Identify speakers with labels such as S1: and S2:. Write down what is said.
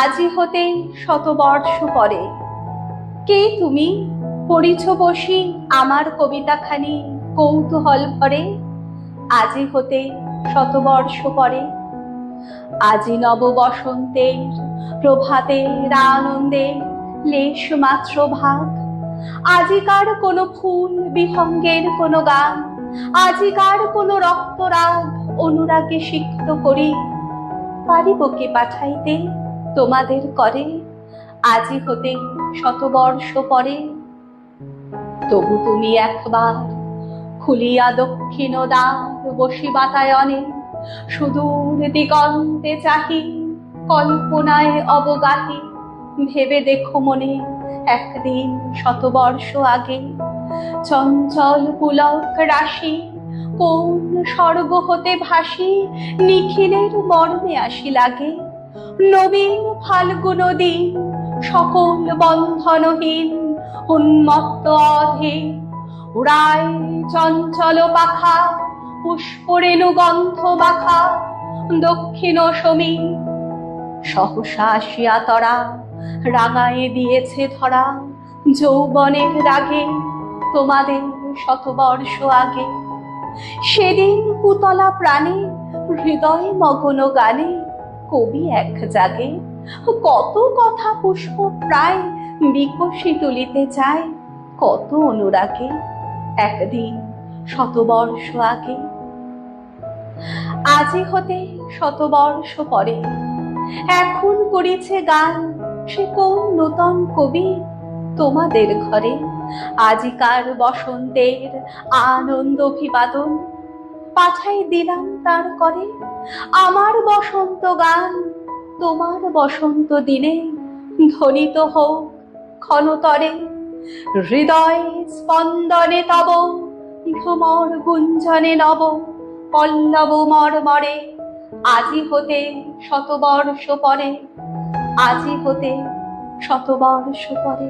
S1: আজি হতে শতবর্ষ পরে কে তুমি পড়িছ বসি আমার কবিতাখানি কৌতূহল ভরে। আজি হতে শতবর্ষ পরে আজি নব বসন্তের প্রভাতের আনন্দে লেশ মাত্র ভাগ। আজিকার কোনো ফুল বিহঙ্গের কোনো গান, আজিকার কোনো রক্তরাগ অনুরাগে সিক্ত করি পারিব কি পাঠাইতে তোমাদের করে। আজি হতে শতবর্ষ পরে তবু তুমি একবার খুলিয়া দক্ষিণ দ্বার বসি বাতায়নে সুদূর দিগন্তে চাহি কল্পনায় অবগাহি। ভেবে দেখো মনে একদিন শতবর্ষ আগে চঞ্চল পুলক রাশি কোন স্বর্গ হতে ভাসি নিখিলের মর্মে আসি লাগে। নবীন ফাল্গুন দিন সকল বন্ধনহীন উন্মত্ত অধীন উড়ায় চঞ্চল পাখা পুষ্পরেণু গন্ধ মাখা দক্ষিণ সমীর। সহসা আসিয়া তরা রাঙায়ে দিয়েছে ধরা যৌবনের রাগে তোমাদের শতবর্ষ আগে। সেদিন পুতলা প্রাণে হৃদয় মগ্ন গানে কবি এক জাগে কত কথা পুষ্প প্রায় বিকশি তুলিতে চায় কত অনুরাগে একদিন শতবর্ষ আগে। আজি হতে শতবর্ষ পরে এখন করিছে গান সে কোন নূতন কবি তোমাদের ঘরে। আজিকার বসন্তের আনন্দ অভিবাদন পাঠাই দিলাম তার করে। আমার বসন্ত গান তোমার বসন্ত দিনে ধ্বনিত হোক ক্ষণতরে। হৃদয় স্পন্দনে তব ভ্রমর গুঞ্জনে নব পল্লব মর্মরে। আজি হতে শতবর্ষ পরে আজি হতে শতবর্ষ পরে।